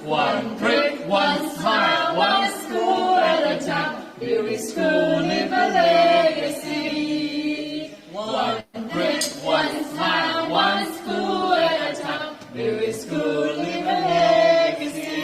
One brick, one smile, one school at a time. Building school, leave a legacy. One brick, one smile, one school at a time. Building school, leave a legacy.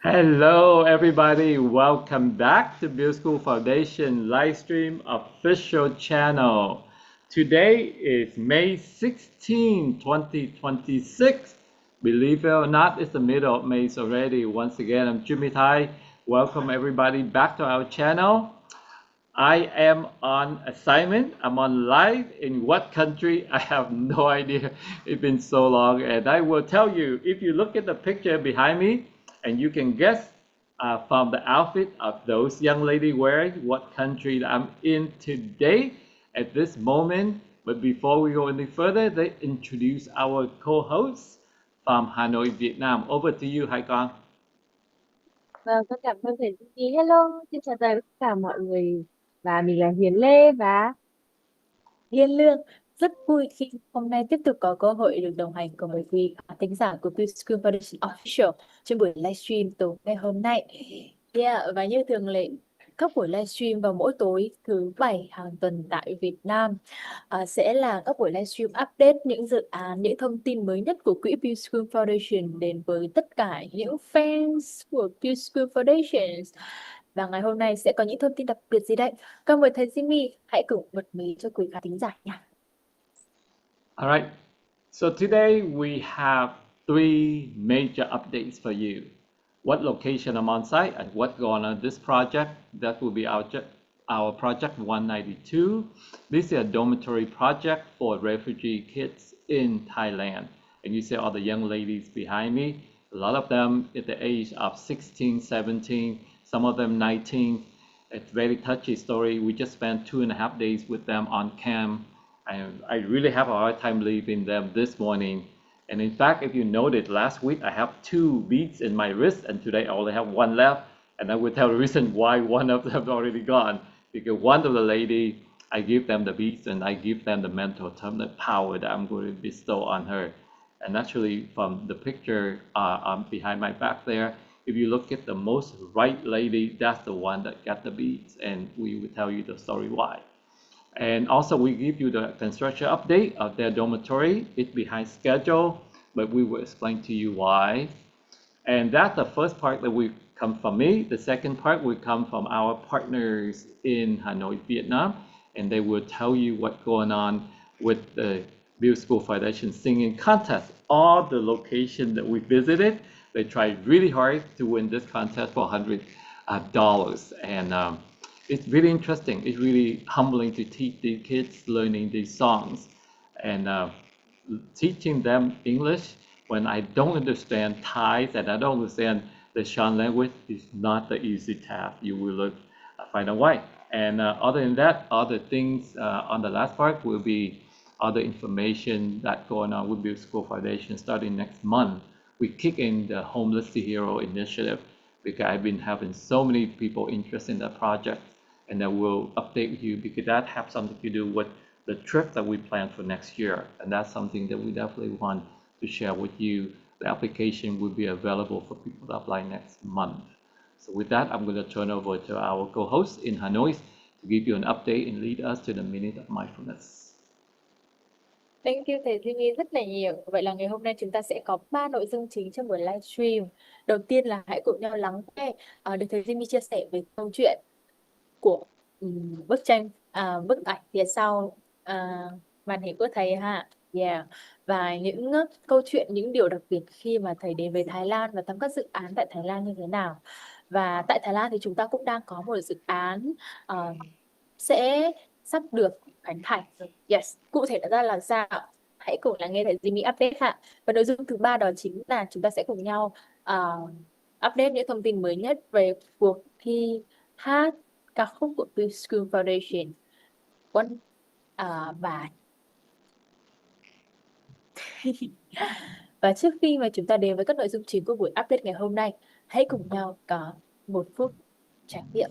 Hello everybody, welcome back to BuildASchool Foundation Livestream official channel. Today is May 16, 2026. Believe it or not, it's the middle of May already. Once again, I'm Jimmy Tai. Welcome everybody back to our channel. I am on assignment. I'm on live. In what country? I have no idea. It's been so long, and I will tell you, if you look at the picture behind me, and you can guess from the outfit of those young ladies wearing what country I'm in today at this moment. But before we go any further, they introduce our co-host from Hanoi, Vietnam. Over to you, Hai Con. Vâng, con cảm ơn thầy Duy. Hello, xin chào tất cả mọi người. Và mình là Hiền Lê và Hiên Lương. Rất vui khi hôm nay tiếp tục có cơ hội được đồng hành cùng với quý khán thính giả của BuildASchool Foundation Official trên buổi livestream tối ngày hôm nay. Và như thường lệ, các buổi livestream vào mỗi tối thứ Bảy hàng tuần tại Việt Nam sẽ là các buổi livestream update những dự án, những thông tin mới nhất của quỹ BuildASchool Foundation đến với tất cả những fans của BuildASchool Foundation. Và ngày hôm nay sẽ có những thông tin đặc biệt gì đây? Cảm ơn thầy Jimmy, hãy cùng bật mí cho quý khán thính giả nha. All right. So today we have three major updates for you. What location I'm on site and what's going on this project. That will be our project 192. This is a dormitory project for refugee kids in Thailand. And you see all the young ladies behind me. A lot of them at the age of 16, 17, some of them 19. It's a very touchy story. We just spent 2.5 days with them on camp. And I really have a hard time leaving them this morning. And in fact, if you noted, last week I have 2 beads in my wrist, and today I only have 1 left. And I will tell the reason why one of them already gone. Because one of the lady, I give them the beads and I give them the mental power that I'm going to bestow on her. And actually, from the picture behind my back there, if you look at the most right lady, that's the one that got the beads, and we will tell you the story why. And also we give you the construction update of their dormitory. It's behind schedule, but we will explain to you why. And that's the first part that will come from me. The second part will come from our partners in Hanoi, Vietnam, and they will tell you what's going on with the BuildASchool Foundation singing contest. All the locations that we visited, they tried really hard to win this contest for $100. And it's really interesting. It's really humbling to teach the kids learning these songs and teaching them English when I don't understand Thai and I don't understand the Shan language is not the easy task. You will find a way. And other than that, other things on the last part will be other information that's going on with BuildASchool Foundation starting next month. We kick in the Homeless to Hero initiative because I've been having so many people interested in that project, and I will update you because that has something to do with the trip that we plan for next year, and that's something that we definitely want to share with you. The application will be available for people to apply next month. So with that, I'm going to turn over to our co-host in Hanoi to give you an update and lead us to the minute of mindfulness. Thank you thầy Jimmy rất là nhiều. Vậy là ngày hôm nay chúng ta sẽ có 3 nội dung chính trong buổi livestream. Đầu tiên là hãy cùng nhau lắng nghe được thầy Jimmy chia sẻ về câu chuyện của bức tranh, bức ảnh phía sau màn hình của thầy ha. Và những câu chuyện, những điều đặc biệt khi mà thầy đến với Thái Lan và thăm các dự án tại Thái Lan như thế nào. Và tại Thái Lan thì chúng ta cũng đang có một dự án sẽ sắp được khánh thành. Cụ thể ra là sao? Hãy cùng lắng nghe thầy Jimmy update ha. Và nội dung thứ 3 đó chính là chúng ta sẽ cùng nhau update những thông tin mới nhất về cuộc thi hát ca khúc của BuildASchool Foundation. Và trước khi mà chúng ta đến với các nội dung chính của buổi update ngày hôm nay, hãy cùng nhau có 1 phút trải nghiệm.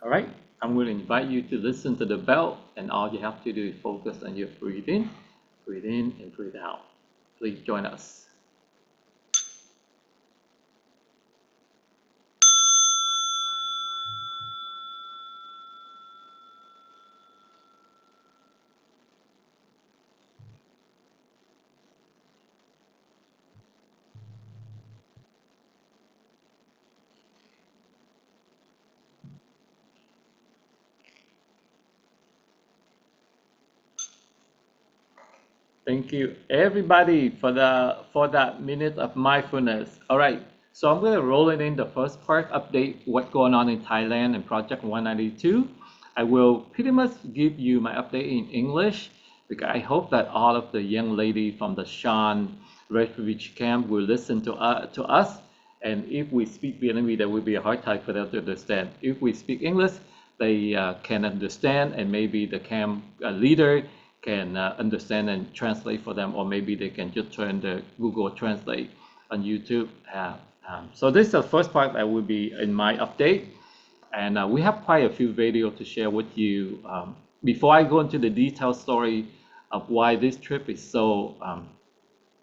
All right, I'm going to invite you to listen to the bell, and all you have to do is focus on your breathe in, and breathe out. Please join us. Thank you, everybody, for that minute of mindfulness. All right, so I'm going to roll it in the first part, update what's going on in Thailand and Project 192. I will pretty much give you my update in English because I hope that all of the young lady from the Shan Refugee camp will listen to us. And if we speak Vietnamese, there will be a hard time for them to understand. If we speak English, they can understand, and maybe the camp leader can understand and translate for them, or maybe they can just turn the Google Translate on YouTube. So this is the first part that will be in my update, and we have quite a few videos to share with you. Before I go into the detailed story of why this trip is so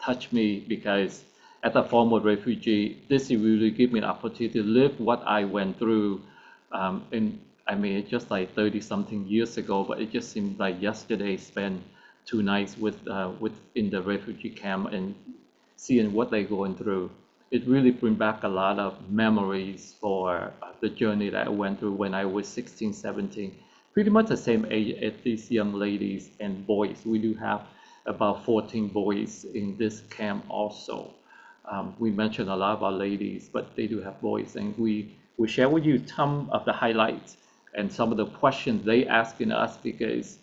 touched me, because as a former refugee, this really gave me an opportunity to live what I went through it's just like 30 something years ago, but it just seems like yesterday spent 2 nights in the refugee camp and seeing what they're going through. It really brings back a lot of memories for the journey that I went through when I was 16, 17, pretty much the same age as these young ladies and boys. We do have about 14 boys in this camp also. We mentioned a lot about ladies, but they do have boys, and we share with you some of the highlights and some of the questions they asking us, because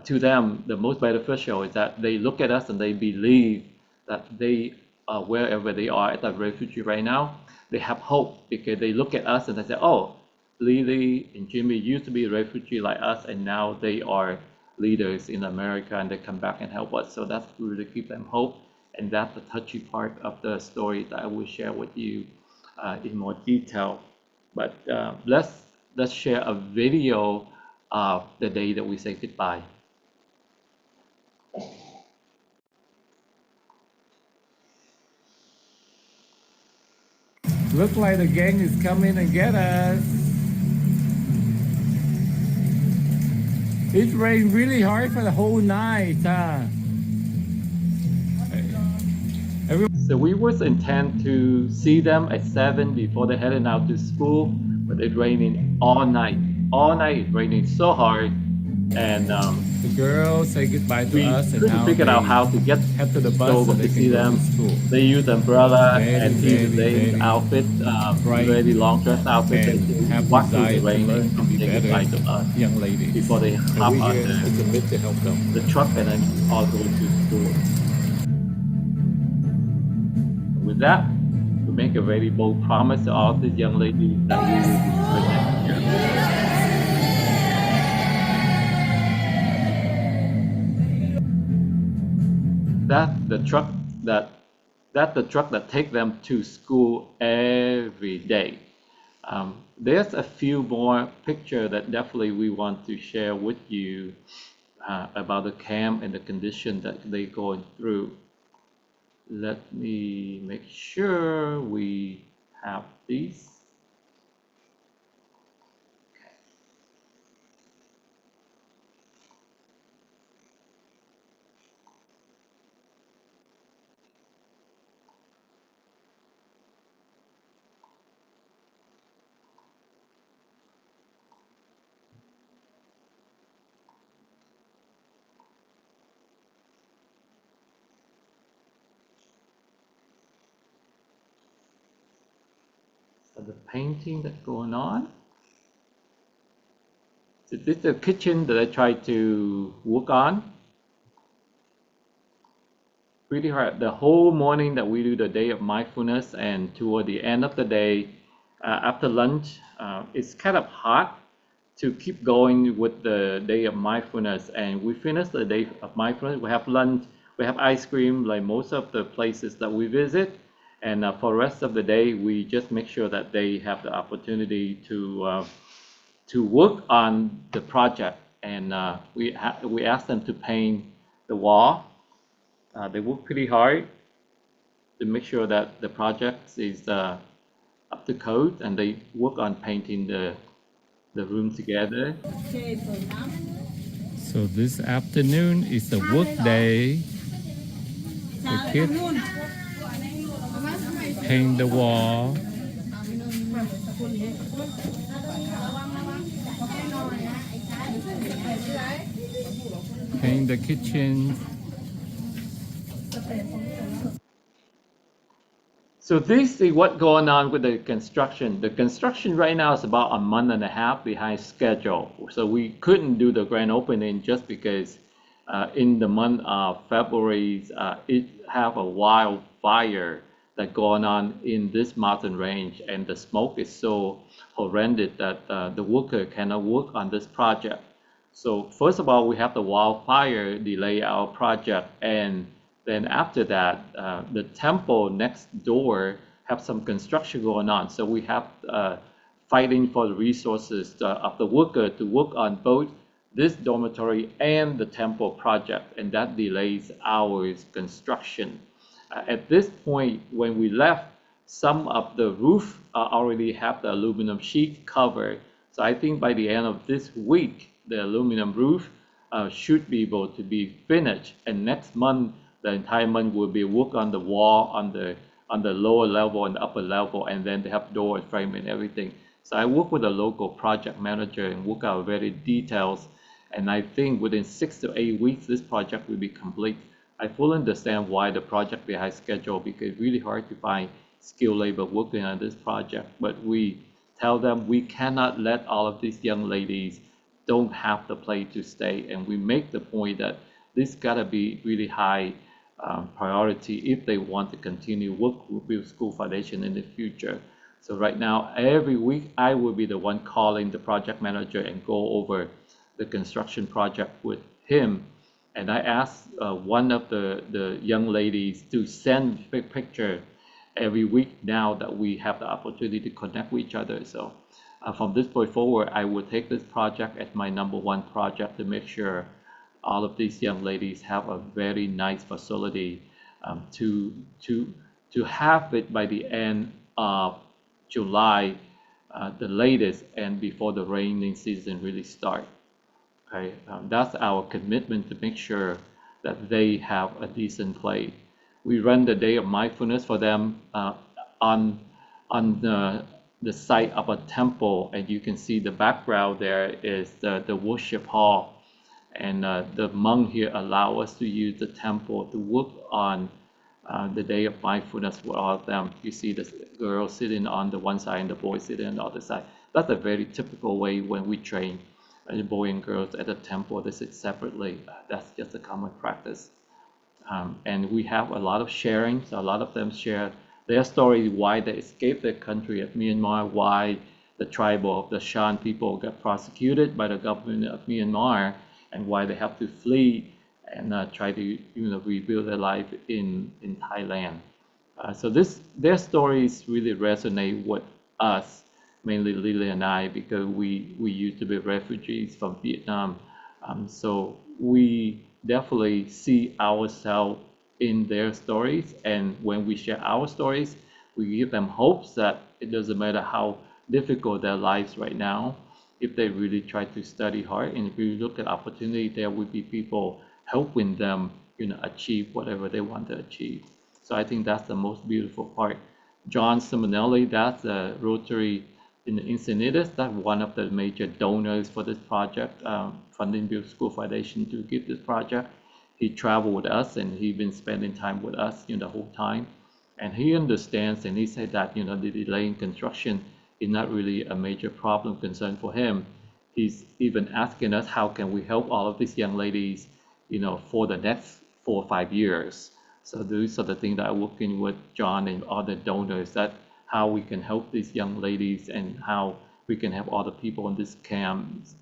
to them, the most beneficial is that they look at us and they believe that they wherever they are as a refugee right now, they have hope, because they look at us and they say, oh, Lily and Jimmy used to be a refugee like us, and now they are leaders in America, and they come back and help us. So that's really give them hope, and that's the touchy part of the story that I will share with you in more detail. But let's share a video of the day that we say goodbye. Looks like the gang is coming and get us. It rained really hard for the whole night. So we was intent to see them at 7 before they headed out to school, but it raining all night. All night it raining so hard, and The girls say goodbye to we us, and couldn't now figure out they how to get head to the bus over so they to see can go them. to school. They use umbrella and even Very they outfit, bright very long dress outfit. They and have walk through the desire to rain learn and to come be say better goodbye to us young ladies. before they And hop we on here to commit to help them. the truck and then all go to school. With that, we make a very bold promise to all the young ladies that we will be doing next year. That's the truck that take them to school every day. There's a few more pictures that definitely we want to share with you about the camp and the condition that they going through. Let me make sure we have these. So the painting that's going on. So this is the kitchen that I try to work on. Pretty hard. The whole morning that we do the day of mindfulness, and toward the end of the day, after lunch, it's kind of hard to keep going with the day of mindfulness. And we finish the day of mindfulness. We have lunch, we have ice cream, like most of the places that we visit. And for the rest of the day, we just make sure that they have the opportunity to to work on the project, and we asked them to paint the wall. They work pretty hard to make sure that the project is up to code, and they work on painting the room together. So this afternoon is a work day. The kids paint the wall. Paint the kitchen. So this is what's going on with the construction. The construction right now is about a month and a half behind schedule. So we couldn't do the grand opening just because in the month of February, it have a wildfire that going on in this mountain range, and the smoke is so horrendous that the worker cannot work on this project. So first of all, we have the wildfire delay our project, and then after that, the temple next door have some construction going on. So we have fighting for the resources of the worker to work on both this dormitory and the temple project, and that delays our construction. At this point, when we left, some of the roof already have the aluminum sheet covered. So I think by the end of this week, the aluminum roof should be able to be finished, and next month the entire month will be work on the wall, on the lower level and the upper level, and then they have door and frame and everything. So I work with a local project manager and work out very details, and I think within 6 to 8 weeks this project will be complete. I fully understand why the project behind schedule, because it's really hard to find skilled labor working on this project, but we tell them we cannot let all of these young ladies don't have the place to stay, and we make the point that this gotta be really high priority if they want to continue work with BuildASchool Foundation in the future. So right now, every week I will be the one calling the project manager and go over the construction project with him. And I asked one of the young ladies to send a picture every week now that we have the opportunity to connect with each other. So from this point forward, I will take this project as my #1 project to make sure all of these young ladies have a very nice facility to have it by the end of July, the latest, and before the raining season really starts. Okay, that's our commitment to make sure that they have a decent place. We run the day of mindfulness for them on the site of a temple, and you can see the background there is the worship hall. And the monk here allow us to use the temple to work on the day of mindfulness for all of them. You see the girl sitting on the one side and the boy sitting on the other side. That's a very typical way when we train the boy and girls at the temple. They sit separately. That's just a common practice. And we have a lot of sharing. So a lot of them share their story, why they escaped their country of Myanmar, why the tribe of the Shan people got prosecuted by the government of Myanmar, and why they have to flee and try to rebuild their life in Thailand. So their stories really resonate with us, mainly Lily and I, because we used to be refugees from Vietnam. So we definitely see ourselves in their stories, and when we share our stories, we give them hopes that it doesn't matter how difficult their lives right now, if they really try to study hard, and if you look at opportunity, there will be people helping them, achieve whatever they want to achieve. So I think that's the most beautiful part. John Simonelli, that's the Rotary in Encinitas, that's one of the major donors for this project, funding BuildASchool Foundation to give this project. He traveled with us, and he's been spending time with us the whole time, and he understands, and he said that the delay in construction is not really a major problem concern for him. He's even asking us how can we help all of these young ladies for the next 4 or 5 years. So those are the things that I'm working with John and other donors, that how we can help these young ladies and how we can help other people in this camps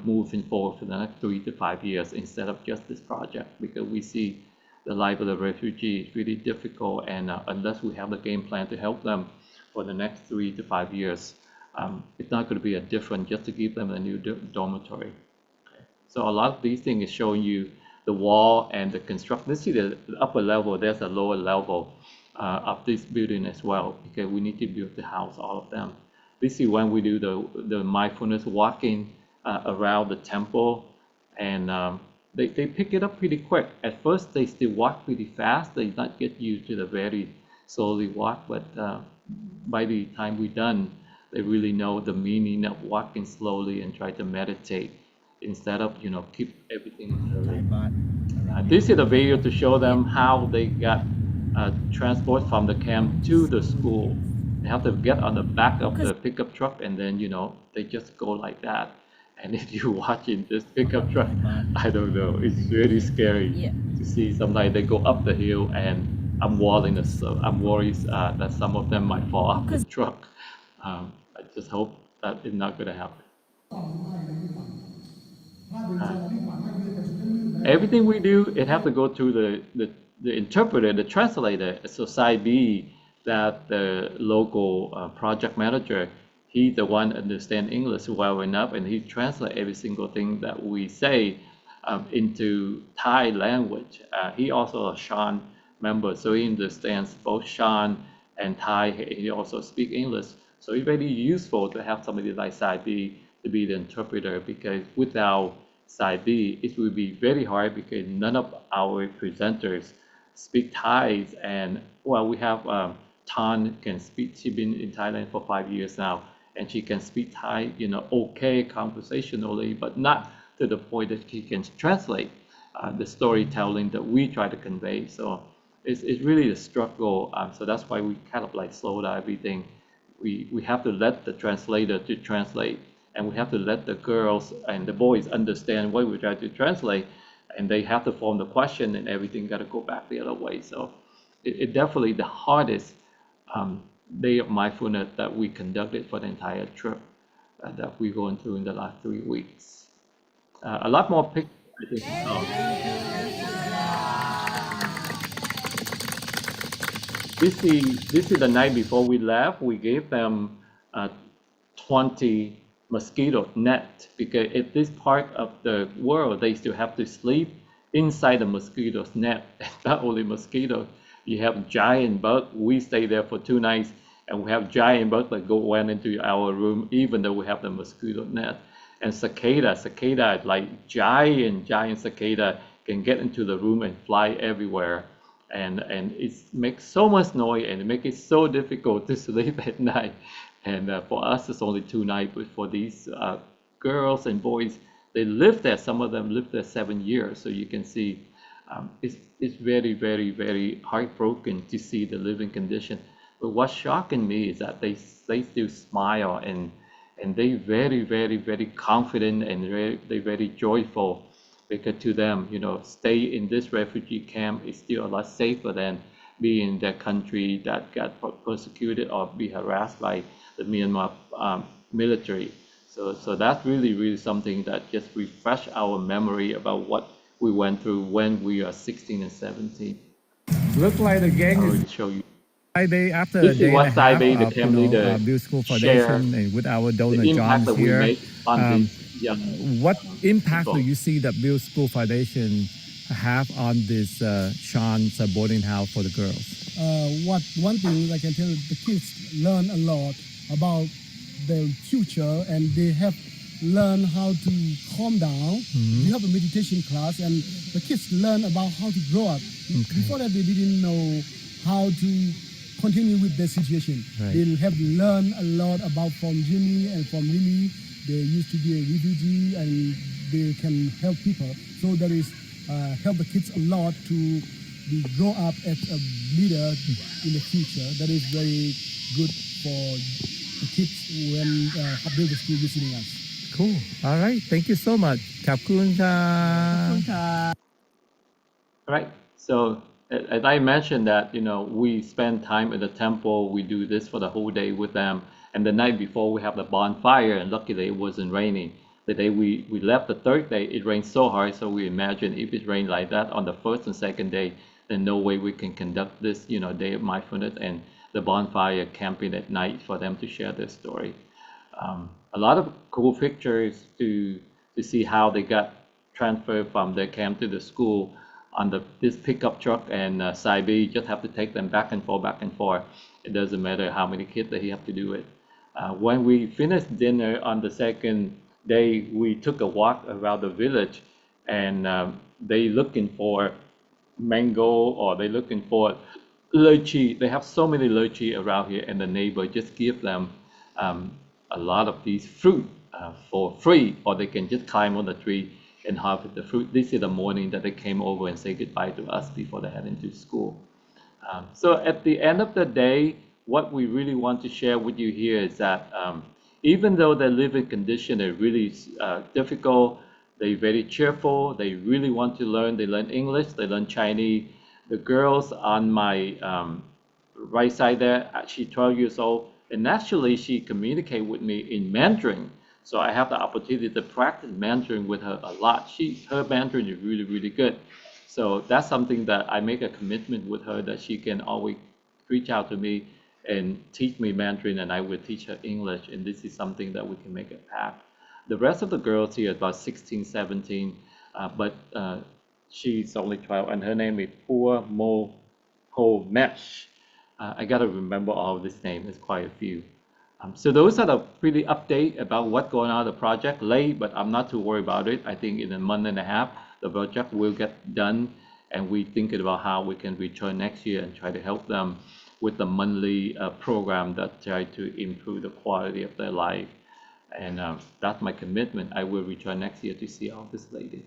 moving forward for the next 3 to 5 years instead of just this project, because we see the life of the refugee is really difficult, and unless we have the game plan to help them for the next 3 to 5 years, it's not going to be a different just to give them a new dormitory. Okay. So a lot of these things is showing you the wall and the construction. Let's see the upper level, there's a lower level of this building as well, because we need to build the house, all of them. This is when we do the mindfulness walking around the temple, and they pick it up pretty quick. At first, they still walk pretty fast. They not get used to the very slowly walk, but by the time we're done, they really know the meaning of walking slowly and try to meditate instead of, keep everything in a hurry. This is a video to show them how they got transport from the camp to the school. They have to get on the back of the pickup truck, and then, they just go like that. And if you're watching this pickup truck, I don't know, it's really scary to see. Sometimes they go up the hill, and I'm worried that some of them might fall off the truck. I just hope that it's not going to happen. Everything we do, it have to go through the interpreter, the translator. So side B, that the local project manager, he's the one understand English well enough, and he translate every single thing that we say into Thai language. He also a Shan member, so he understands both Shan and Thai. He also speak English. So it's very useful to have somebody like side B to be the interpreter, because without side B, it will be very hard, because none of our presenters speak Thai. And well, we have Tan can speak. She's been in Thailand for 5 years now, and she can speak Thai, okay, conversationally, but not to the point that she can translate the storytelling that we try to convey. So it's really a struggle. So that's why we kind of like slow down everything. We have to let the translator to translate, and we have to let the girls and the boys understand what we try to translate, and they have to form the question, and everything got to go back the other way. So it definitely the hardest day of mindfulness that we conducted for the entire trip that we're going through in the last 3 weeks. A lot more pictures, I think. This is the night before we left. We gave them 20 mosquito net, because at this part of the world, they still have to sleep inside the mosquito's net. Not only mosquitoes, you have giant bugs. We stayed there for 2 nights, and we have giant bugs that went into our room, even though we have the mosquito net. And cicada like giant cicada can get into the room and fly everywhere. And it makes so much noise, and it makes it so difficult to sleep at night. And for us, it's only 2 nights, but for these girls and boys, they live there. Some of them live there 7 years. So you can see it's very, very, very heartbroken to see the living condition. But what's shocking me is that they still smile, and they very, very, very confident, and they very joyful, because to them, stay in this refugee camp is still a lot safer than being in their country that got persecuted or be harassed by the Myanmar military. So that's really, really something that just refresh our memory about what we went through when we are 16 and 17. Look like the gang I is will show you. Friday after a This is day and a what half Saturday, the of camp leader, BuildASchool share Foundation and with our donor the impact John that we here. make on these young What impact people. do you see that BuildASchool Foundation have on this Shan's boarding house for the girls? One thing I can tell, the kids learn a lot about their future, and they have learned how to calm down. We have a meditation class, and the kids learn about how to grow up. Before that, they didn't know how to continue with their situation. Right. They have learned a lot about from Jimmy and from Lily. They used to be a refugee, and they can help people. So that is help the kids a lot to grow up as a leader in the future. That is very good for the kids when BuildASchool visiting us. Cool. All right. Thank you so much. ขอบคุณค่ะ Right. So as I mentioned that, we spend time at the temple. We do this for the whole day with them. And the night before, we have the bonfire. And luckily, it wasn't raining. The day we left, the third day, it rained so hard. So we imagine if it rained like that on the first and second day, then no way we can conduct this, day of mindfulness and the bonfire camping at night for them to share their story. a lot of cool pictures to see how they got transferred from their camp to the school on this pickup truck, and Saibi just have to take them back and forth, back and forth. It doesn't matter how many kids they have to do it. When we finished dinner on the second day, we took a walk around the village, and they looking for mango, or they looking for lychee. They have so many lychee around here, and the neighbor just give them a lot of these fruit for free, or they can just climb on the tree and harvest the fruit. This is the morning that they came over and say goodbye to us before they head into school. So at the end of the day, what we really want to share with you here is that even though their living condition is really difficult, they're very cheerful, they really want to learn. They learn English, they learn Chinese. The girls on my right side there, she's 12 years old, and naturally she communicates with me in Mandarin. So I have the opportunity to practice Mandarin with her a lot. Her Mandarin is really, really good. So that's something that I make a commitment with her, that she can always reach out to me and teach me Mandarin, and I will teach her English. And this is something that we can make a pact. The rest of the girls here are about 16, 17, but she's only 12, and her name is Pua Mo Ho Mesh. I got to remember all of this name. There's quite a few. So those are the pretty update about what's going on in the project. Late, but I'm not too worried about it. I think in a month and a half, the project will get done, and we're thinking about how we can return next year and try to help them with the monthly program that try to improve the quality of their life. And that's my commitment. I will return next year to see all this lady.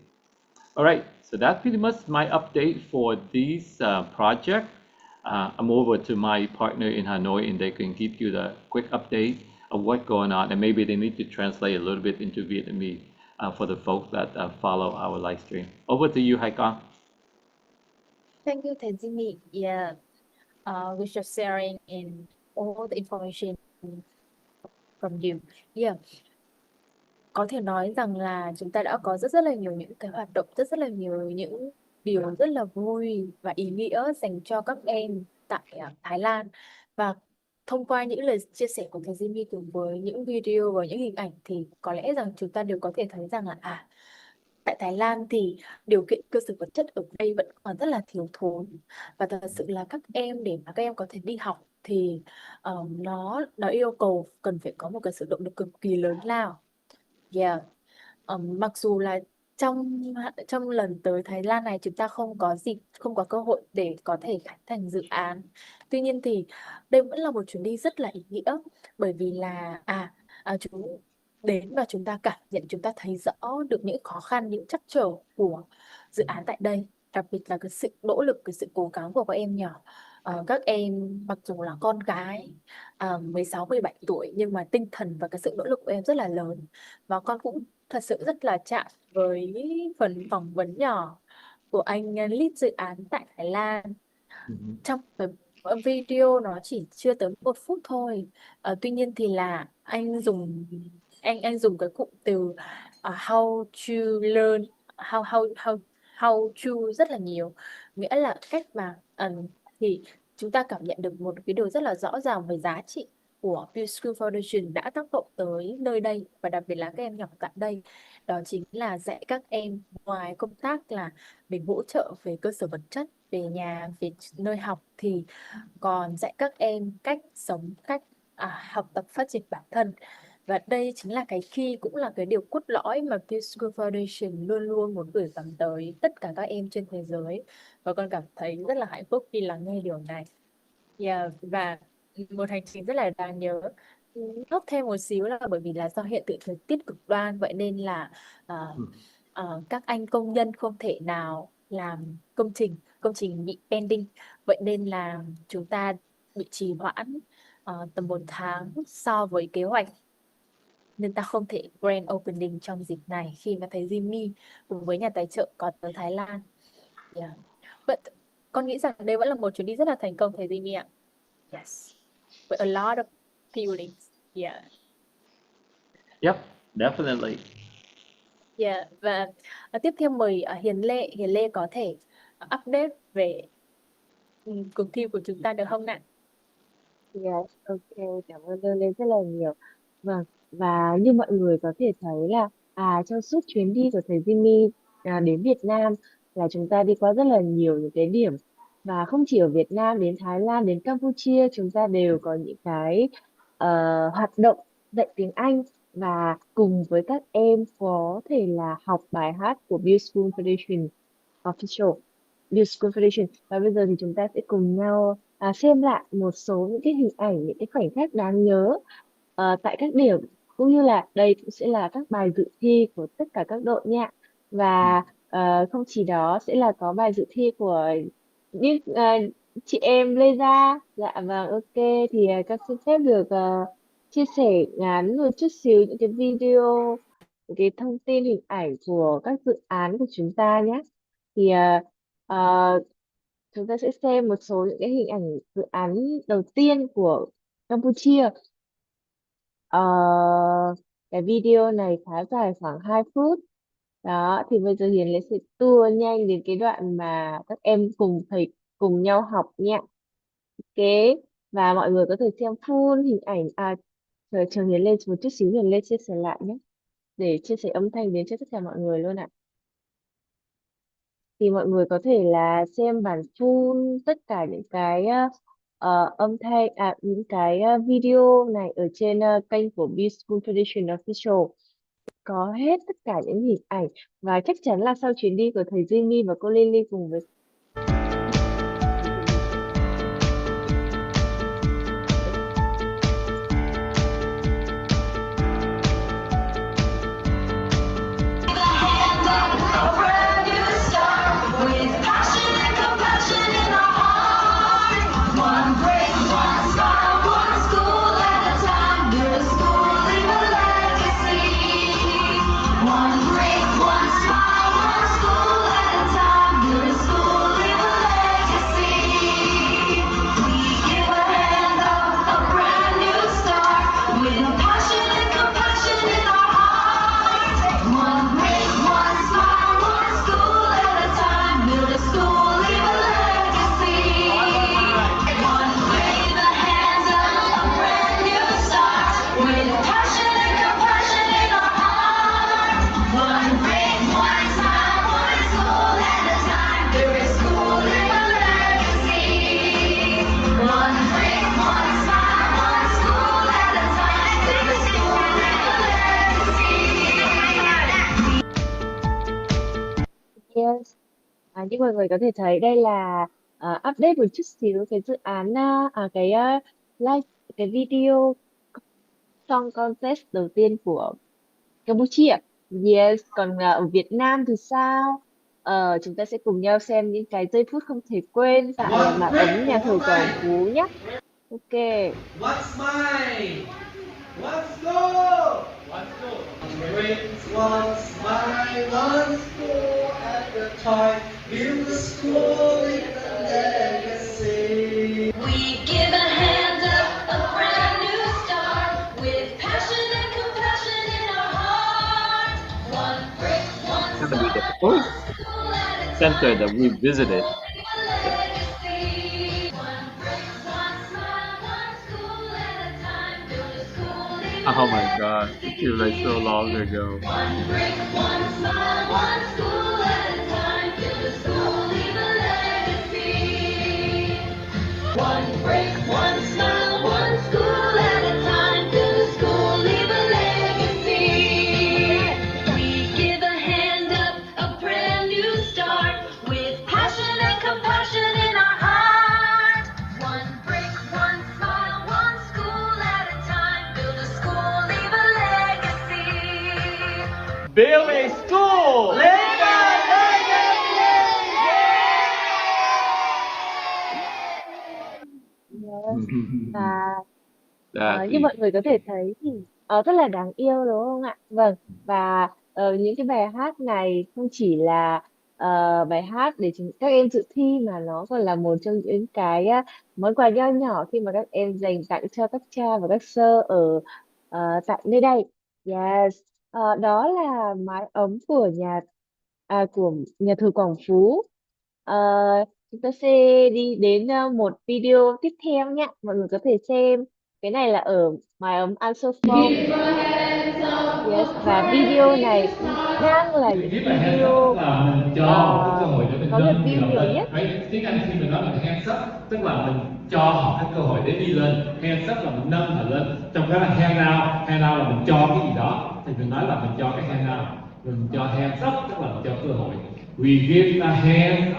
All right, so that's pretty much my update for this project. I'm over to my partner in Hanoi, and they can give you the quick update of what's going on, and maybe they need to translate a little bit into Vietnamese for the folks that follow our live stream. Over to you, Hai Con. Thank you, thầy Jimmy. Yeah, we just sharing in all the information from you. Yeah. Có thể nói rằng là chúng ta đã có rất là nhiều những cái hoạt động, rất là nhiều những điều rất là vui và ý nghĩa dành cho các em tại Thái Lan. Và thông qua những lời chia sẻ của thầy Jimmy cùng với những video và những hình ảnh, thì có lẽ rằng chúng ta đều có thể thấy rằng là tại Thái Lan thì điều kiện cơ sở vật chất ở đây vẫn còn rất là thiếu thốn, và thật sự là các em, để mà các em có thể đi học thì nó yêu cầu cần phải có một cái sự động lực cực kỳ lớn lao. Yeah. Mặc dù là trong lần tới Thái Lan này chúng ta không có cơ hội để có thể khánh thành dự án. Tuy nhiên thì đây vẫn là một chuyến đi rất là ý nghĩa, bởi vì là chúng đến và chúng ta cảm nhận, chúng ta thấy rõ được những khó khăn, những trắc trở của dự án tại đây, đặc biệt là cái sự nỗ lực, cái sự cố gắng của các em nhỏ. Các em mặc dù là con gái 16, 17 tuổi, nhưng mà tinh thần và cái sự nỗ lực của em rất là lớn. Và con cũng thật sự rất là chạm với phần phỏng vấn nhỏ của anh lead dự án tại Thái Lan. Trong cái video nó chỉ chưa tới 1 phút thôi. Tuy nhiên thì là anh dùng cái cụm từ how to learn, how to rất là nhiều, nghĩa là cách mà thì chúng ta cảm nhận được một cái điều rất là rõ ràng về giá trị của BuildASchool Foundation đã tác động tới nơi đây, và đặc biệt là các em nhỏ tại đây. Đó chính là dạy các em, ngoài công tác là mình hỗ trợ về cơ sở vật chất, về nhà, về nơi học, thì còn dạy các em cách sống, cách học tập phát triển bản thân. Và đây chính là cái key, cũng là cái điều cốt lõi mà BuildASchool Foundation luôn luôn muốn gửi gắm tới tất cả các em trên thế giới. Và con cảm thấy rất là hạnh phúc khi lắng nghe điều này. Yeah, và một hành trình rất là đáng nhớ. Nốt thêm một xíu là bởi vì là do hiện tượng thời tiết cực đoan, vậy nên là các anh công nhân không thể nào làm công trình bị pending, vậy nên là chúng ta bị trì hoãn tầm 1 tháng so với kế hoạch, nên ta không thể grand opening trong dịp này khi mà thầy Jimmy cùng với nhà tài trợ có tới Thái Lan. Yeah. But con nghĩ rằng đây vẫn là một chuyến đi rất là thành công, thầy Jimmy ạ. Yes, with a lot of feelings. Yeah. Yep, definitely. Yeah. Và tiếp theo mời Hiền Lê có thể update về cuộc thi của chúng ta được không ạ? Yes, ok, cảm ơn Lê rất là nhiều. Vâng, Và như mọi người có thể thấy là trong suốt chuyến đi của thầy Jimmy đến Việt Nam là chúng ta đi qua rất là nhiều những cái điểm, và không chỉ ở Việt Nam, đến Thái Lan, đến Campuchia chúng ta đều có những cái ờ, hoạt động dạy tiếng Anh, và cùng với các em có thể là học bài hát của BuildASchool Foundation Official, BuildASchool Foundation. Và bây giờ thì chúng ta sẽ cùng nhau xem lại một số những cái hình ảnh, những cái khoảnh khắc đáng nhớ tại các điểm, cũng như là đây cũng sẽ là các bài dự thi của tất cả các đội nha. Và không chỉ đó, sẽ là có bài dự thi của những chị em Lê Gia. Dạ vâng, ok, thì con xin phép được chia sẻ ngắn một chút xíu những cái video, những cái thông tin hình ảnh của các dự án của chúng ta nhé. Thì ờ, chúng ta sẽ xem một số những cái hình ảnh dự án đầu tiên của Campuchia. Ờ, cái video này khá dài, khoảng 2 phút. Đó, thì bây giờ Hiền Lê sẽ tua nhanh đến cái đoạn mà các em cùng thầy cùng nhau học nha. Ok, và mọi người có thể xem full hình ảnh. Chờ Hiền lên một chút xíu, Hiền lên chia sẻ lại nhé, để chia sẻ âm thanh đến cho tất cả mọi người luôn ạ. Thì mọi người có thể là xem bản full tất cả những cái âm thanh, những cái video này ở trên kênh của BuildASchool Tradition Official, có hết tất cả những hình ảnh. Và chắc chắn là sau chuyến đi của thầy Jimmy và cô Lily cùng với A brand new start with passion and compassion in our heart. One break, one smile, one school at a time. Build a school, leave a legacy. One break, one smile, one school at a time. Build a school, leave a legacy. We give a hand up, a brand new start with passion and compassion in our heart. One break, one smile, one school at a time. Build a school, leave a legacy. One wave a hand up, a brand new start with passion and compassion in our heart. One break, one smile, one school at a time. Build a school, leave a legacy. One break, one smile, one school at a time. Build a school, leave a legacy. Yes. Như mọi người có thể thấy, đây là update một chút xíu cái dự án live, cái video song contest đầu tiên của Campuchia. Yes, còn ở Việt Nam thì sao? Chúng ta sẽ cùng nhau xem những cái giây phút không thể quên tại mái ấm nhà thờ Quảng Phú nhé. Ok. What's mine? Let's go! Let's go! Brings one smile, one school at a time. Build a school in a legacy. We give a hand up, a brand new start with passion and compassion in our heart. One break, one It's gonna be the smile, one first school at a center time. that we visited. Leave a legacy. One break, one smile, one school at a time. Build a school, leave a Oh my God, it feels like so long ago. One break, one smile, one school at a time. Build a school, leave a legacy. One break, one smile, one school at a time. Build a school, leave a legacy. We give a hand up, a brand new start with passion and compassion in our heart. One break, one smile, one school at a time. Build a school, leave a legacy. Build a school! Yes. Và That như is mọi người có thể thấy thì rất là đáng yêu đúng không ạ? Vâng, và những cái bài hát này không chỉ là bài hát để các em dự thi, mà nó còn là một trong những cái món quà nho nhỏ khi mà các em dành tặng cho các cha và các sơ ở tại nơi đây. Yes. Đó là mái ấm của nhà thờ Quảng Phú. Ờ, chúng ta sẽ đi đến một video tiếp theo nhé, mọi người có thể xem Cái này là ở mái ấm Answer Phone. Yes, và video này cũng đang là những Give a hands up tức video là mình cho ờ, một cái cơ hội để mình có lượt nâng người view đó nhiều lên. nhất. Đấy, tiếng Anh khi mình nói là hands up tức là mình cho họ cái cơ hội để đi lên. Hands up là mình nâng họ lên. Trong cái là hand out là mình cho cái gì đó. Thì mình nói là mình cho cái hand out. Mình cho hands up tức là mình cho cơ hội. We give a hand up.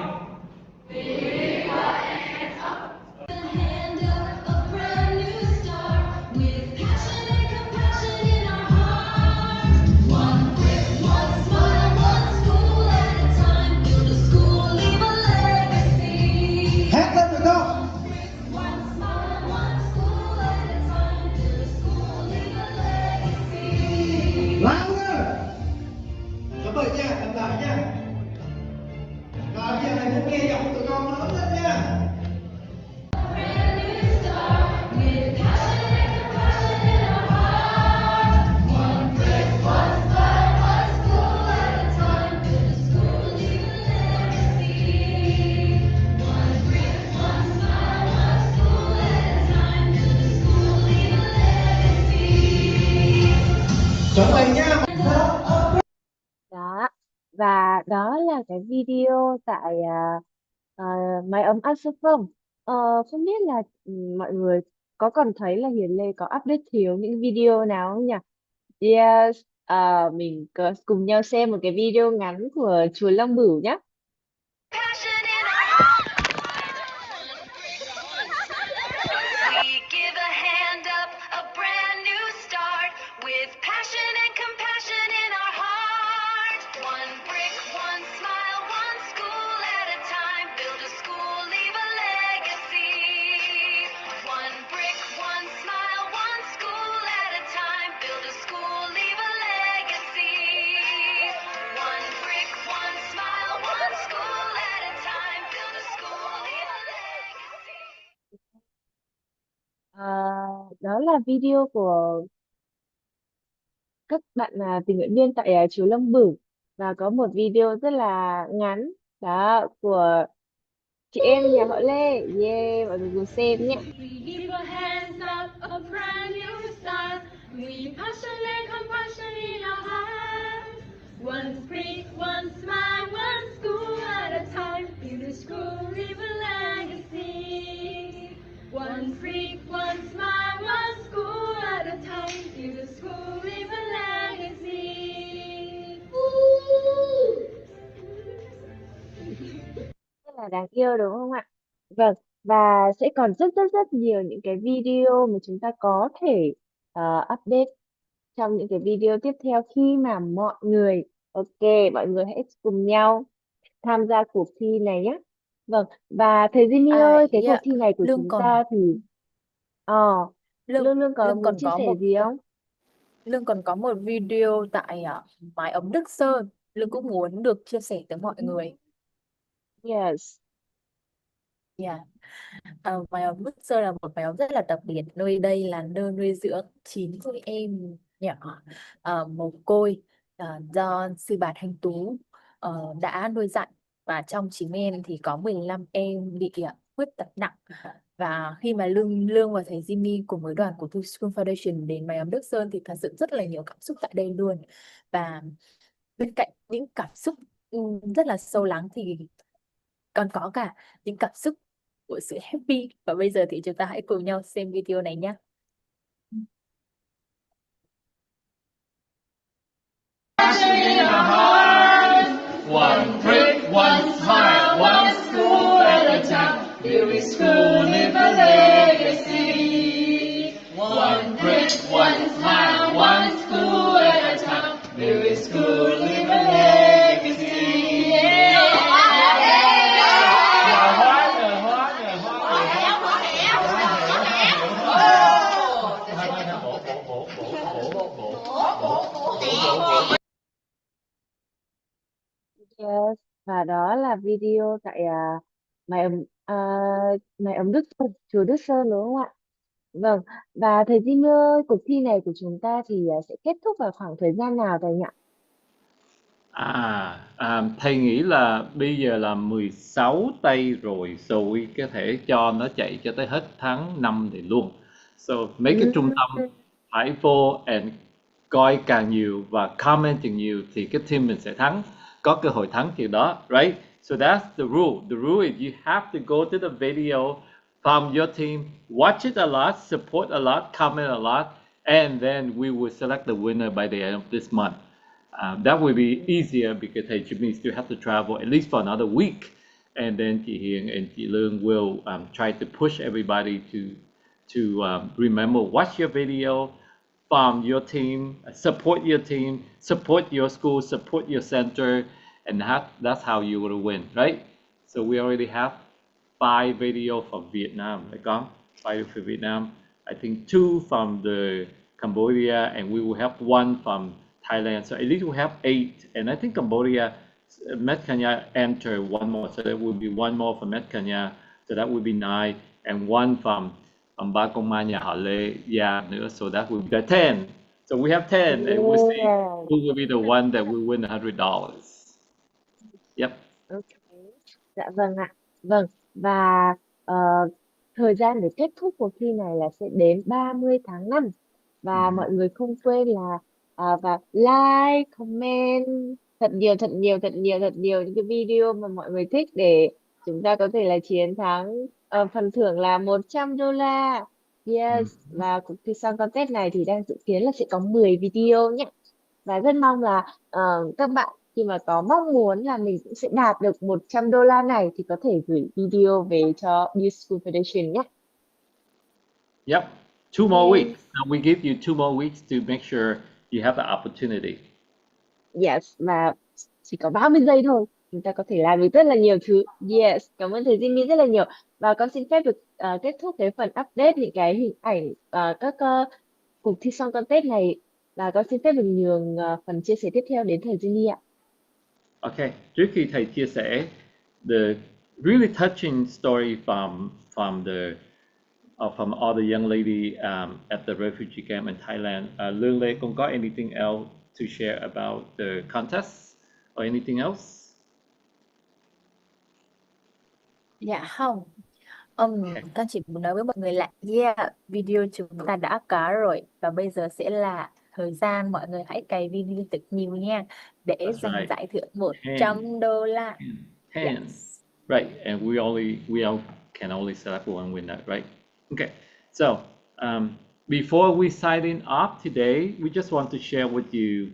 The hand up a brand new start with passion and compassion in our hearts. One brick, one smile, one school at a time. Build a school, leave a legacy. Hát lên được không? One smile, one school at a time. Build a school, leave a legacy. Louder. Chuẩn bị nha, làm lại nha. Rồi giờ này muốn nghe giọng tụi con lớn lên nha. Brand new start with passion and compassion in our hearts. One brick, one smile, one school at a time. Build a school, leave a legacy. One brick, one smile, one school at a time. Build a school, leave a legacy. Chuẩn bị nha. Đó, và đó là cái video tại mái ấm Answer Phone. Không biết là mọi người có còn thấy là Hiền Lê có update thiếu những video nào không nhỉ? Yes, mình có cùng nhau xem một cái video ngắn của chùa Long Bửu nhé. Passion in our hearts. We give a hand up, a brand new start with passion and compassion in our hearts. One brick, one smile, one school at a time. Build a school, leave a legacy. One brick, one smile, one school at a time. Build a school, leave a legacy. One brick, one smile, one school at a time. Build a school, leave a legacy. Đó là video của các bạn tình nguyện viên tại chùa Long Bửu, và có một video rất là ngắn đó của chị em nhà họ Lê. Yeah, mọi người cùng xem nhé. We give our hands up, a brand new start. We passion and compassion in our hearts. One brick, one smile, one school at a time. Build a school, leave a legacy. One brick, one smile, one school at a time. Build a school, leave a legacy. Rất là đáng yêu đúng không ạ? Vâng, và sẽ còn rất rất rất nhiều những cái video mà chúng ta có thể update trong những cái video tiếp theo, khi mà mọi người, mọi người hãy cùng nhau tham gia cuộc thi này nhé. Vâng, và thầy Jimmy ơi, cái cuộc Yeah, thi này của Lương chúng còn ta thì Lương Lương có Lương muốn còn chia có sẻ một gì không? Lương còn có một video tại mái ấm Đức Sơn. Lương cũng muốn được chia sẻ tới mọi người. Yes. Yeah. Mái ấm Đức Sơn là một mái ấm rất là đặc biệt. Nơi đây là nơi nuôi dưỡng 90 em nhỏ mồ côi do sư bà Thanh Tú đã nuôi dạy. Và trong 9 em thì có 15 em bị khuyết tật nặng. Và khi mà Lương và thầy Jimmy cùng với đoàn của BuildASchool Foundation đến mái ấm Đức Sơn thì thật sự rất là nhiều cảm xúc tại đây luôn. Và bên cạnh những cảm xúc rất là sâu lắng thì còn có cả những cảm xúc của sự happy. Và bây giờ thì chúng ta hãy cùng nhau xem video này nhé. One brick, one smile, one school at a time. Build a school, leave a legacy. One brick, one smile, one school at a time. Build a school, leave a legacy. Yes, và đó là video tại mái ấm mái ấm Đức Sơn, chùa Đức Sơn đúng không ạ? Vâng, và thầy Jimmy ơi, cuộc thi này của chúng ta thì sẽ kết thúc vào khoảng thời gian nào thầy nhỉ? Thầy nghĩ là bây giờ là 16 tây rồi có thể cho nó chạy cho tới hết tháng 5 thì luôn. So make it trung tâm, hãy vô and coi càng nhiều và comment càng nhiều thì cái team mình sẽ thắng, có cơ hội thắng kiểu đó, right? So that's the rule. The rule is you have to go to the video from your team, watch it a lot, support a lot, comment a lot, and then we will select the winner by the end of this month. That will be easier because thầy Jimmy still have to travel at least for another week, and then chị Hiền and chị Lương will try to push everybody to remember, watch your video from your team, support your team, support your school, support your center, and that's how you will win, right? So we already have 5 video from Vietnam, right, Con? 5 from Vietnam. I think 2 from the Cambodia, and we will have 1 from Thailand. So at least we have 8, and I think Cambodia, Met Kenya enter 1 more, so there will be 1 more from Met Kenya, so that would be 9, and 1 from Ba Công Ma nhà họ Lê Gia nữa, so that would be 10. So we have 10, and we'll see Yeah. who will be the one that will win $100. Yep. Ok. Dạ vâng ạ. Vâng. Và ờ, thời gian để kết thúc cuộc thi này là sẽ đến 30 tháng 5. Và mọi người không quên là và like, comment thật nhiều những cái video mà mọi người thích để chúng ta có thể là chiến thắng phần thưởng là $100. Yes. Và cuộc thi song contest này thì đang dự kiến là sẽ có 10 video nhé. Và rất mong là các bạn khi mà có mong muốn là mình cũng sẽ đạt được $100 này thì có thể gửi video về cho BuildASchool Foundation nhé. Yep. 2 more Yes. weeks. Now we give you 2 more weeks to make sure you have the opportunity. Yes, và chỉ có 30 giây thôi, chúng ta có thể làm được rất là nhiều thứ. Yes, cảm ơn thầy Jimmy rất là nhiều. Và con xin phép được kết thúc cái phần update những cái hình ảnh các cuộc thi song contest này. Và con xin phép được nhường phần chia sẻ tiếp theo đến thầy Jimmy ạ. Okay, trước khi thầy chia sẻ the really touching story from all the young lady at the refugee camp in Thailand. Lương Lê, con có anything else to share about the contest or anything else? Dạ không. Okay. Con chỉ muốn nói với mọi người là yeah, video chúng ta đã có rồi và bây giờ sẽ là thời gian mọi người hãy cày video thật nhiều nha để That's giành right. giải thưởng 10. $100. 10. Yes. Right, and we all can only select one winner, right? Okay, so before we sign off today, we just want to share with you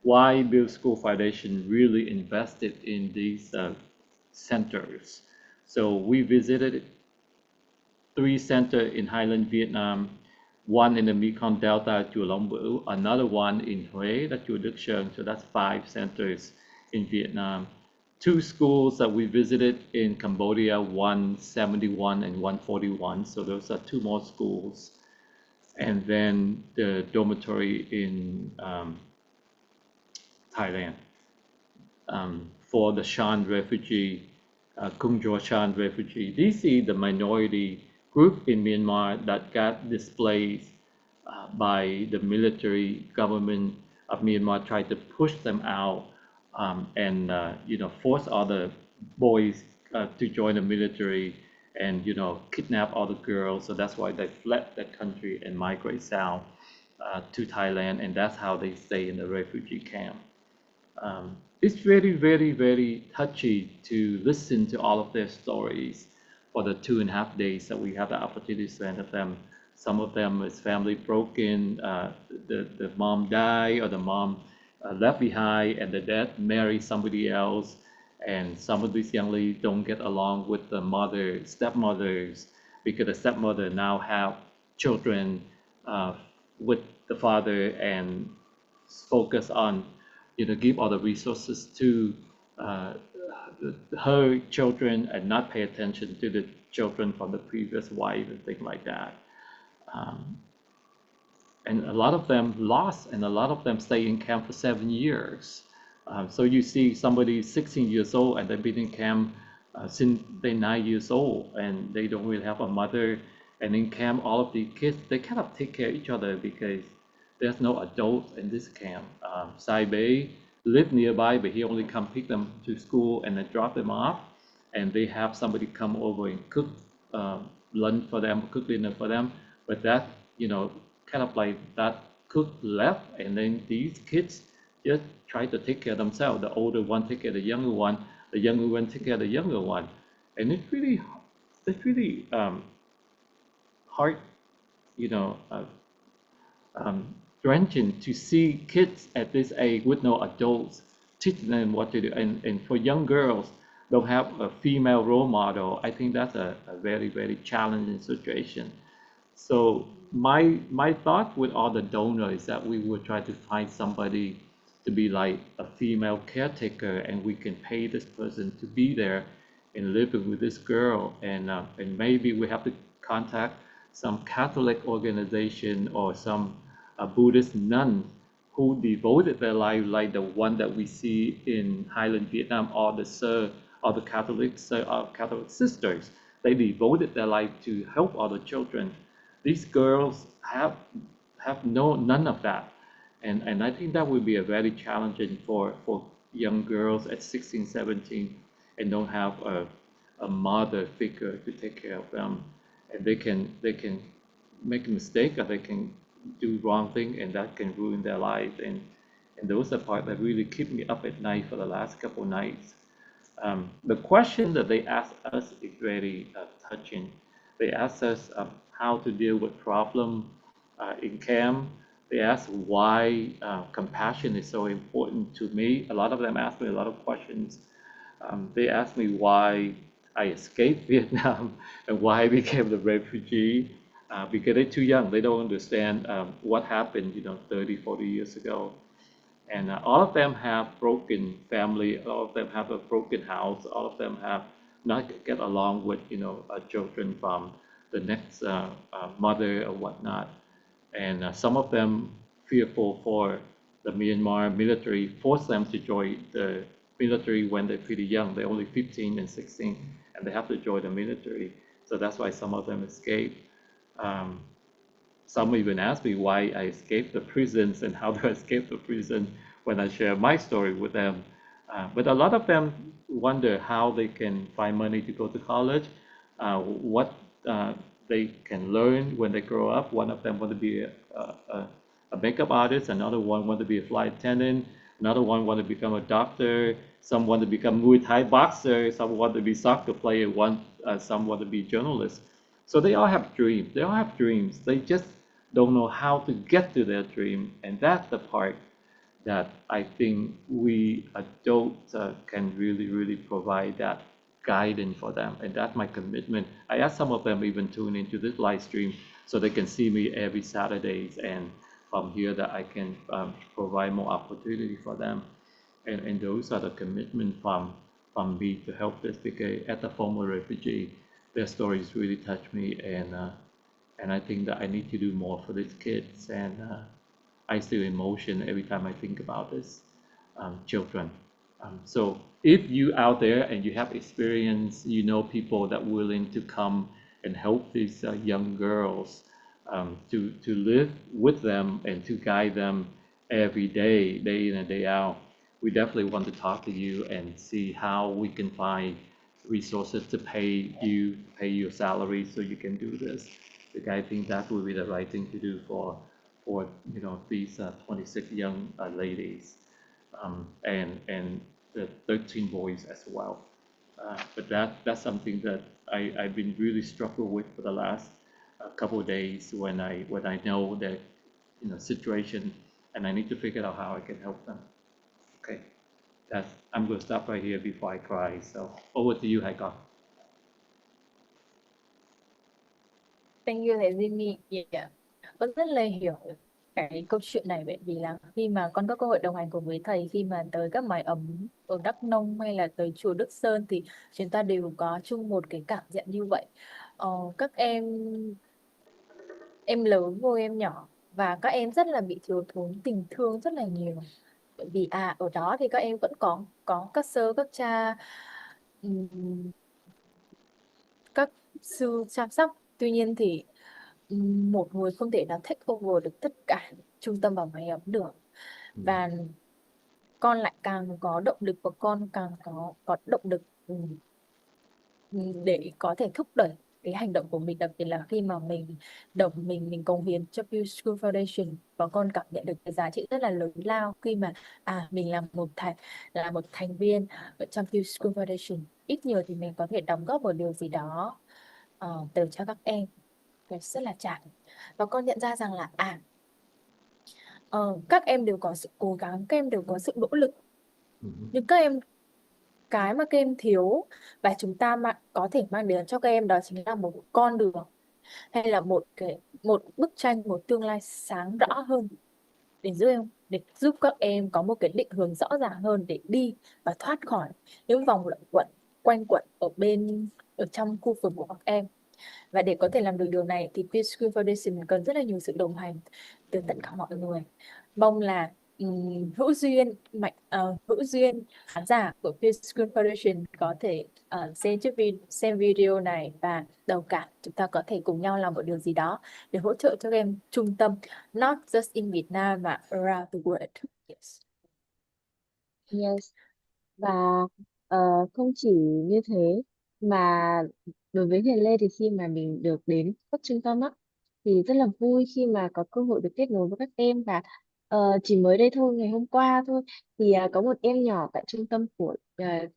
why BuildASchool Foundation really invested in these centers. So we visited 3 centers in Highland, Vietnam, 1 in the Mekong Delta, Chùa Long Bửu, another one in Huế, that's Chùa Đức Sơn, so that's 5 centers in Vietnam. 2 schools that we visited in Cambodia, 171 and 141, so those are 2 more schools. And then the dormitory in Thailand. For the Shan Refugee, Kung Jor Shan Refugee, this is the minority group in Myanmar that got displaced by the military government of Myanmar, tried to push them out and force all the boys to join the military and kidnap all the girls. So that's why they fled that country and migrate south to Thailand, and that's how they stay in the refugee camp. It's very, very, very touchy to listen to all of their stories for the 2.5 days that we have the opportunity to spend with them. Some of them is family broken, the mom died or the mom left behind and the dad married somebody else, and some of these young ladies don't get along with the stepmothers, because the stepmother now have children with the father and focus on give all the resources to her children and not pay attention to the children from the previous wife and things like that. And a lot of them lost, and a lot of them stay in camp for 7 years. So you see somebody 16 years old and they've been in camp since they're 9 years old, and they don't really have a mother. And in camp, all of the kids, they cannot take care of each other because there's no adult in this camp. Sai Bei lived nearby, but he only come pick them to school and then drop them off. And they have somebody come over and cook lunch for them, cook dinner for them. But that kind of like that cook left, and then these kids just try to take care of themselves. The older one take care of the younger one take care of the younger one, and it's really hard, you know, drenching to see kids at this age with no adults teaching them what to do. And for young girls, don't have a female role model. I think that's a very, very challenging situation. So my thought with all the donors is that we will try to find somebody to be like a female caretaker, and we can pay this person to be there and living with this girl, and maybe we have to contact some Catholic organization or some Buddhist nun who devoted their life like the one that we see in Highland Vietnam, or the Sir, or the Catholic sisters. They devoted their life to help other children. These girls have none of that, and I think that would be a very challenging for young girls at 16, 17, and don't have a mother figure to take care of them, and they can make a mistake, or they can do wrong thing, and that can ruin their life, and those are part that really keep me up at night for the last couple nights. The question that they asked us is very touching. They asked us how to deal with problem in camp. They asked why compassion is so important to me. A lot of them asked me a lot of questions. They asked me why I escaped Vietnam and why I became the refugee, because they're too young. They don't understand what happened, 30, 40 years ago. And all of them have broken family. All of them have a broken house. All of them have not get along with, children from the next mother or whatnot. And some of them fearful for the Myanmar military, force them to join the military when they're pretty young. They're only 15 and 16, and they have to join the military. So that's why some of them escape. Some even ask me why I escaped the prisons and how do I escape the prison when I share my story with them. But a lot of them wonder how they can find money to go to college, what they can learn when they grow up. One of them want to be a makeup artist, another one want to be a flight attendant, another one want to become a doctor, some want to become Muay Thai boxer, some want to be soccer player, some want to be journalists. So they all have dreams. They all have dreams. They just don't know how to get to their dream, and that's the part that I think we adults can really, really provide that guidance for them, and that's my commitment. I ask some of them even tune into this live stream so they can see me every Saturdays, and from here that I can provide more opportunity for them, and those are the commitment from me to help this, because as a former refugee, their stories really touch me, and I think that I need to do more for these kids, and I still emotion every time I think about this children. So if you out there and you have experience, people that willing to come and help these young girls to live with them and to guide them every day, day in and day out, we definitely want to talk to you and see how we can find resources to pay your salary so you can do this. Because I think that would be the right thing to do for these 26 young ladies, and the 13 boys as well. But that's something that I've been really struggle with for the last couple of days when I know that situation, and I need to figure out how I can help them. Okay, I'm going to stop right here before I cry. So over to you, Hai Con. Thank you thầy Jimmy. Yeah. Con rất là hiểu cái câu chuyện này, bởi vì là khi mà con có cơ hội đồng hành cùng với thầy khi mà tới các mái ấm ở Đắk Nông hay là tới chùa Đức Sơn thì chúng ta đều có chung một cái cảm nhận như vậy. Các em lớn vô em nhỏ, và các em rất là bị thiếu thốn tình thương rất là nhiều, bởi vì ở đó thì các em vẫn có các sơ các cha, các sư chăm sóc. Tuy nhiên thì một người không thể nào take over được tất cả trung tâm và mái ấm được, và con lại càng có động lực, và con càng có động lực để có thể thúc đẩy cái hành động của mình, đặc biệt là khi mà mình cống hiến cho BuildASchool Foundation, và con cảm nhận được cái giá trị rất là lớn lao khi mà mình là một thành viên ở trong BuildASchool Foundation. Ít nhiều thì mình có thể đóng góp một điều gì đó từ cho các em, rất là chán. Và con nhận ra rằng là các em đều có sự cố gắng, các em đều có sự nỗ lực, nhưng cái mà các em thiếu và chúng ta có thể mang đến cho các em đó chính là một con đường, hay là một bức tranh, một tương lai sáng rõ hơn để giúp các em có một cái định hướng rõ ràng hơn để đi và thoát khỏi những vòng luẩn quẩn quanh quẩn ở trong khu vực của các em. Và để có thể làm được điều này thì BuildASchool Foundation cần rất là nhiều sự đồng hành từ tất cả mọi người. Mong là hữu duyên khán giả của BuildASchool Foundation có thể xem video này, và đầu cả chúng ta có thể cùng nhau làm một điều gì đó để hỗ trợ cho các em trung tâm, not just in Vietnam mà around the world. Yes. Yes. Và không chỉ như thế mà đối với Hiền Lê thì khi mà mình được đến các trung tâm á thì rất là vui khi mà có cơ hội được kết nối với các em. Và chỉ mới đây thôi, ngày hôm qua thôi, thì có một em nhỏ tại trung tâm của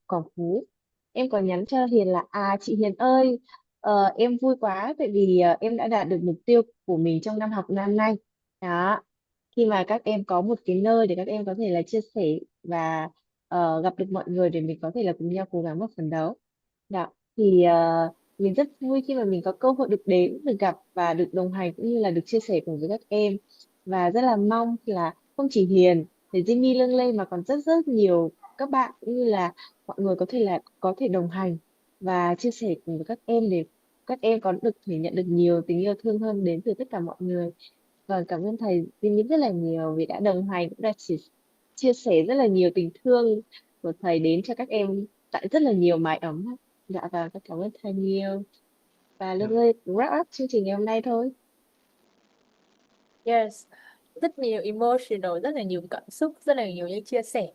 Quảng Phú, em có nhắn cho Hiền là chị Hiền ơi, em vui quá tại vì em đã đạt được mục tiêu của mình trong năm học năm nay đó, khi mà các em có một cái nơi để các em có thể là chia sẻ và gặp được mọi người để mình có thể là cùng nhau cố gắng và phấn đấu. Đó. Thì mình rất vui khi mà mình có cơ hội được đến, được gặp và được đồng hành cũng như là được chia sẻ cùng với các em. Và rất là mong là không chỉ Hiền, thì Jimmy Lương Lê mà còn rất rất nhiều các bạn cũng như là mọi người có thể đồng hành và chia sẻ cùng với các em để các em có được thể nhận được nhiều tình yêu thương hơn đến từ tất cả mọi người. Vâng, cảm ơn thầy Jimmy rất là nhiều vì đã đồng hành, cũng đã chia sẻ rất là nhiều tình thương của thầy đến cho các em tại rất là nhiều mái ấm. Dạ và cảm ơn thầy nhiều. Và Lương ơi, wrap up chương trình ngày hôm nay thôi. Yes, rất nhiều emotional, rất là nhiều cảm xúc, rất là nhiều những chia sẻ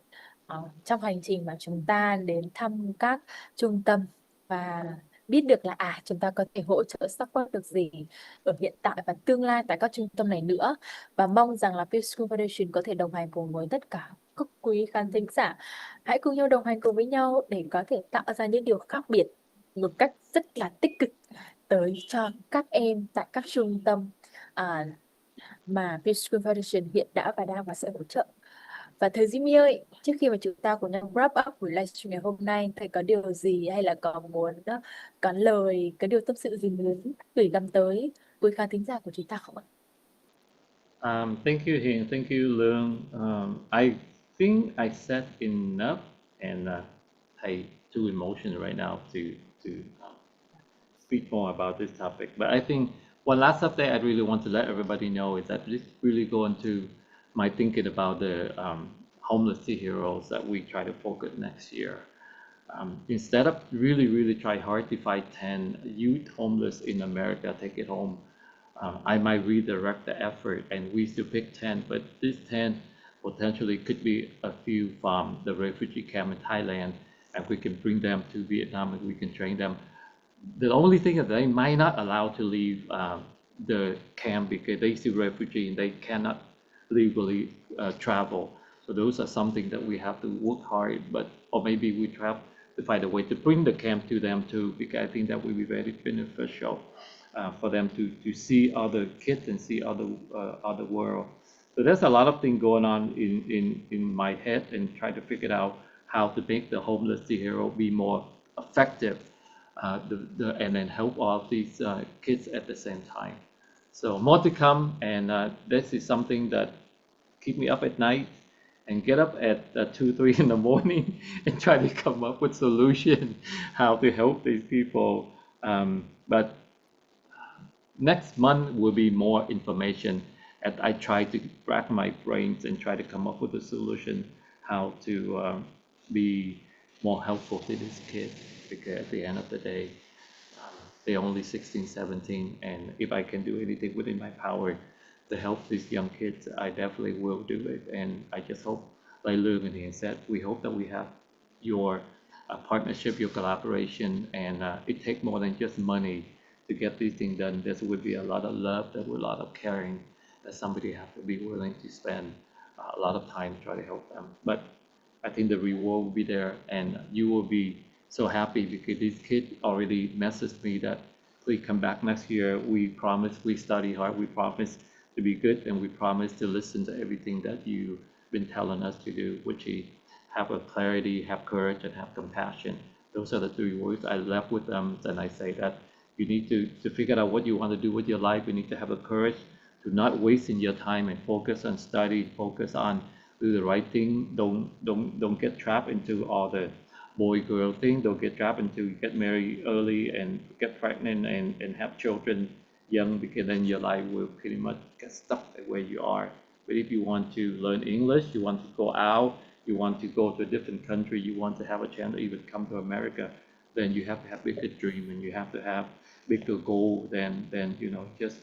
trong hành trình mà chúng ta đến thăm các trung tâm, và biết được là chúng ta có thể hỗ trợ support được gì ở hiện tại và tương lai tại các trung tâm này nữa. Và mong rằng là BuildASchool Foundation có thể đồng hành cùng với tất cả các quý khán thính giả. Hãy cùng nhau đồng hành cùng với nhau để có thể tạo ra những điều khác biệt một cách rất là tích cực tới cho các em tại các trung tâm mà BuildASchool Foundation hiện đã và đang và sẽ hỗ trợ. Và thầy Jimmy ơi, trước khi mà chúng ta cùng nhau wrap up buổi livestream ngày hôm nay, thầy có điều gì hay là có muốn có lời, có điều tâm sự gì muốn gửi gắm tới quý khán thính giả của chúng ta không ạ? Thank you, Hiền. Thank you, Lương. I think I said enough, and I too emotional right now to speak more about this topic. But I think one last update I really want to let everybody know is that this really go into my thinking about the homeless sea heroes that we try to focus next year. Instead of really try hard to find 10 youth homeless in America, take it home, I might redirect the effort and we still pick 10, but this 10 potentially could be a few from the refugee camp in Thailand, and we can bring them to Vietnam and we can train them. The only thing is they might not allow to leave the camp because they still refugee and they cannot legally travel. So those are something that we have to work hard, or maybe we have to find a way to bring the camp to them too, because I think that will be very beneficial for them to see other kids and see other world. So there's a lot of things going on in my head, and try to figure out how to make the homeless hero be more effective, and then help all these kids at the same time. So more to come, and this is something that keep me up at night and get up at 2-3 in the morning and try to come up with solution how to help these people. But next month will be more information, and I try to rack my brains and try to come up with a solution how to be more helpful to these kids, because at the end of the day, they're only 16, 17, and if I can do anything within my power to help these young kids, I definitely will do it. And I just hope, like Lương and Hiền said, we hope that we have your partnership, your collaboration, and it takes more than just money to get these things done. There would be a lot of love, there would be a lot of caring that somebody have to be willing to spend a lot of time to try to help them. But I think the reward will be there, and you will be so happy because these kids already messaged me that please come back next year. We promise we study hard. We promise to be good, and we promise to listen to everything that you've been telling us to do, which is have a clarity, have courage, and have compassion. Those are the three words I left with them, and I say that you need to figure out what you want to do with your life. You need to have the courage to not wasting your time and focus on study, focus on do the right thing. Don't get trapped into all the boy girl thing. Don't get trapped into get married early and get pregnant and have children young, because then your life will pretty much get stuck at where you are. But if you want to learn English, you want to go out, you want to go to a different country, you want to have a chance to even come to America, then you have to have bigger dream, and you have to have bigger goal than just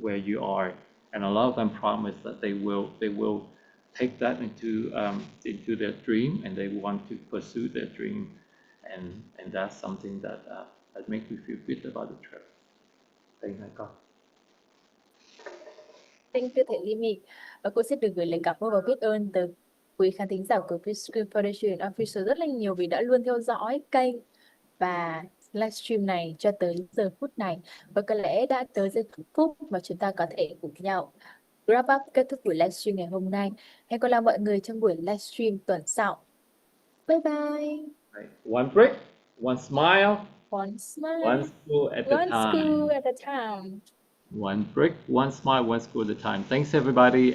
where you are. And a lot of them promise that they will take that into their dream, and they want to pursue their dream, and that's something that makes me feel good about the trip. Thank you, God. Thank you thầy Jimmy. Và cô sẽ được gửi lời cảm ơn và biết ơn từ quý khán thính giả của BuildASchool Foundation Official rất là nhiều vì đã luôn theo dõi kênh và livestream này cho tới giờ phút này. Và có lẽ đã tới giây phút mà chúng ta có thể cùng nhau wrap up kết thúc buổi livestream ngày hôm nay. Hẹn gặp lại mọi người trong buổi livestream tuần sau. Bye bye. Right. One break, one smile, One smile, one school at a one time. school at a time. One break, one smile, one school at a time. Thanks everybody.